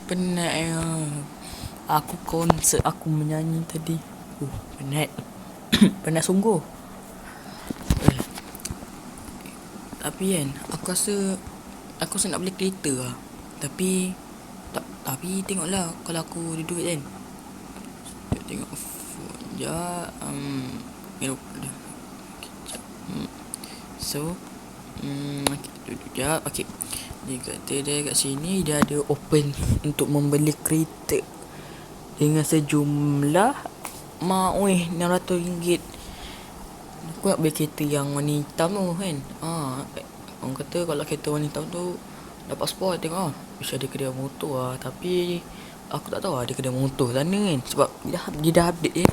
penat. Aku konsert aku menyanyi tadi. Penat. Penat sungguh. Tapi kan aku rasa nak beli kereta lah. Tapi tengoklah kalau aku ada duit kan. Tengok phone je. Kejap. So duduk jap. Okay, dia kata dia kat sini dia ada open untuk membeli kereta dengan sejumlah RM600. Aku nak beli kereta yang warna hitam tu kan. Orang kata kalau kereta warna hitam tu dapat sport. Tengok bisa ada kedai motor lah. Tapi aku tak tahu ada kedai motor sana kan. Sebab dia dah update je.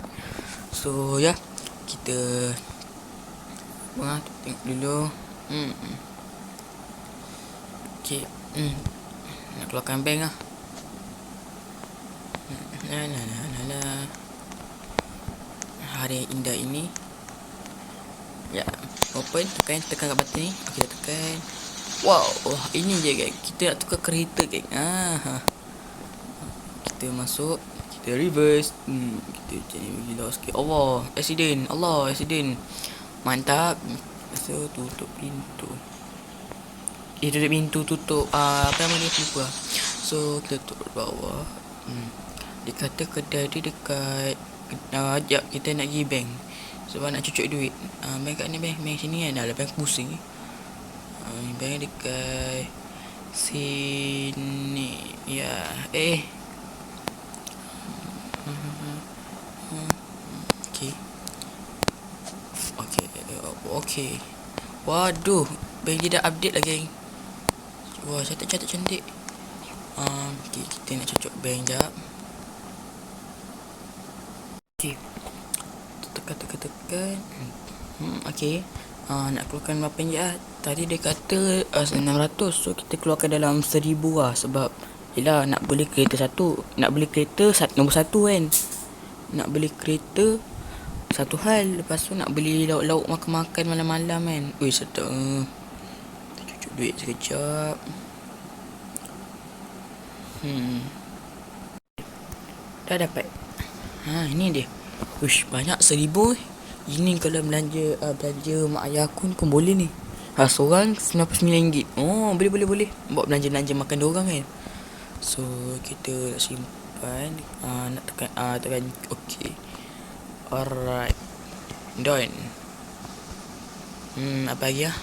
So ya, kita tengok dulu. Okay. Nak keluarkan bank lah. Hari indah ini. Ya, open, tekan kat button ni. Kita tekan. Wow, ini je guys. Kita nak tukar kereta guys. Kita masuk, kita reverse. Kita gila sikit. Allah, accident. Mantap. So tutup pintu. Tutup pintu, tutup apa nama dia, lupa. So kita tutup bawah. Dia kata kedai dia dekat sekejap kita nak pergi bank sebab nak cucuk duit. Bank kat ni, bank sini kan. Dah bank pusing. Bank dekat sini. Ya, Okay. Waduh, bank dia dah update lagi. Wah, cantik. Okay, kita nak cucuk bank jap. Okay, tekan. Okay. Nak keluarkan berapa je lah. Tadi dia kata 600. So kita keluarkan dalam 1000 lah. Sebab yelah, nak beli kereta nombor satu kan. Nak beli kereta satu hal. Lepas tu nak beli lauk-lauk makan-makan malam-malam kan. Ui, sedap. Kita cucuk duit sekejap. Dah dapat. Ini dia. Uish, banyak 1000. Ini kalau belanja mak ayah aku pun boleh ni. Seorang RM99. Oh, boleh. Buat belanja makan diorang kan. So kita nak simpan. Nak tekan okay. Alright, done. Apa lagi lah?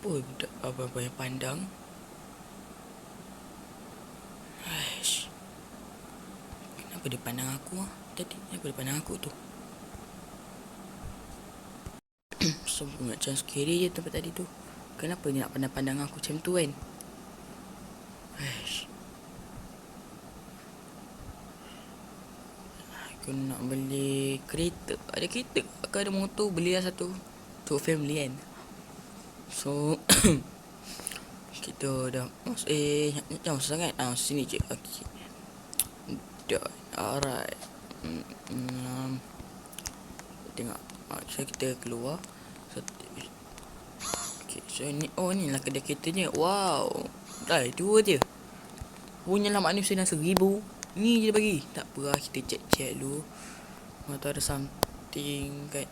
Budak apa yang pandang. Kenapa dia pandang aku lah tadi? Kenapa dia pandang aku tu? So macam scary je tempat tadi tu. Kenapa dia nak pandang aku macam tu kan? Aku nak beli kereta. Ada kereta, aku ada motor, belilah satu untuk family kan. So kita dah jangan sangat. Sini je. Okay, dah. Alright. Tengok. So kita keluar. Okay, so ni ni lah kedai keretanya. Wow, dah dua je. Punyalah manusia dah 1000. Ni je dia bagi. Tak apa lah, kita check dulu. Atau ada something kat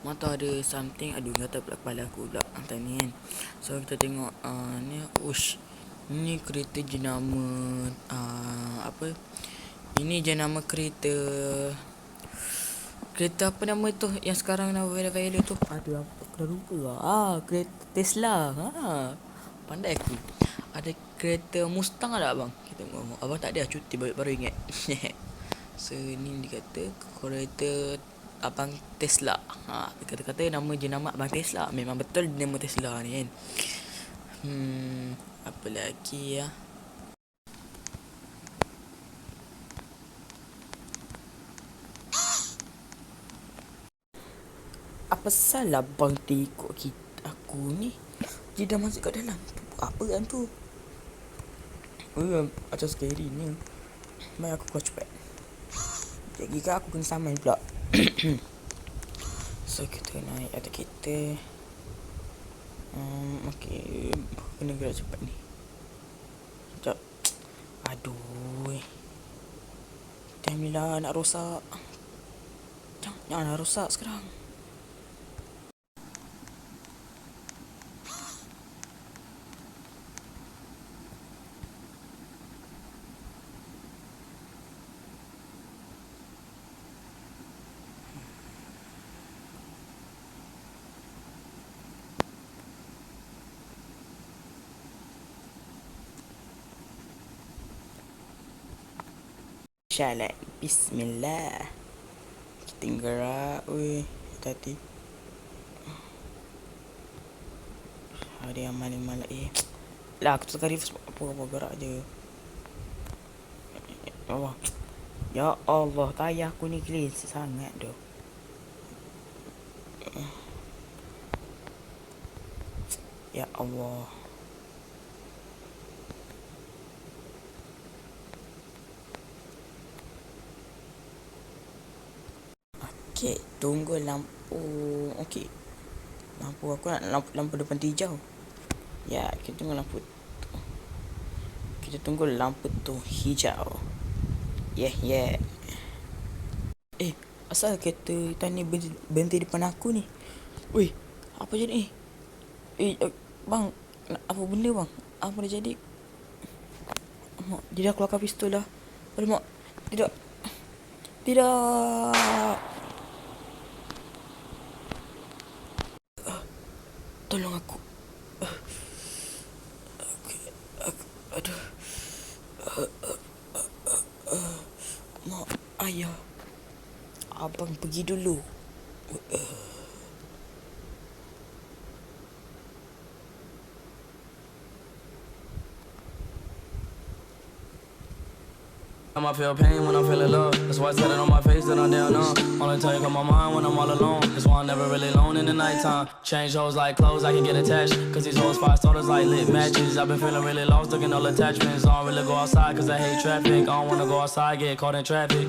Mata ada something. Aduh, kata pula kepala aku pula time ni kan. So kita tengok ni. Ni kereta jenama apa? Ini jenama kereta apa nama tu yang sekarang nama viral tu? Aduh, aku dah lupa lah. Kereta Tesla. Pandai aku. Ada kereta Mustang ada abang. Kita tengok. Abang tak ada, cuti baru ingat. So ni dikata kereta Abang Tesla. Kata-kata nama jenama Abang Tesla. Memang betul nama Tesla ni kan. Apa lagi ya? Apa salah bang tengok aku ni? Dia dah masuk kat dalam. Apa kan tu? Macam scary ni. Mari aku keluar cepat. Jadi kan aku kena saman pula. So kita naik atas kereta. Okay, kena gerak cepat ni. Sekejap. Aduh. Alhamdulillah nak rosak. Janganlah rosak sekarang. Syalat. Bismillah. Kita gerak. Ui, hati-hati. Ada yang malam-malam. Lah, aku tekan reverse. Apa gerak je. Allah. Ya Allah, tayar aku ni gelis sangat tu. Ya Allah. Okey, tunggu lampu. Okey. Lampu aku nak lampu depan tu hijau. Ya, kita tunggu lampu. Kita tunggu lampu tu hijau. Yeah. Asal kereta tani berhenti depan aku ni? Weh, apa jadi ni? Bang, apa benda bang? Apa dah jadi? Mak, dia dah keluarkan pistol dah. Mak, tidak. Tolong aku. Aduh. Mak, ayah. Abang pergi dulu. I feel pain when I'm feeling love. That's why I said it on my face that I'm down on. Only tell you on my mind when I'm all alone. That's why I'm never really alone in the nighttime. Change hoes like clothes, I can get attached. Cause these hoes 5 starters like lit matches. I've been feeling really lost, looking all attachments. I don't really go outside cause I hate traffic. I don't wanna go outside, get caught in traffic.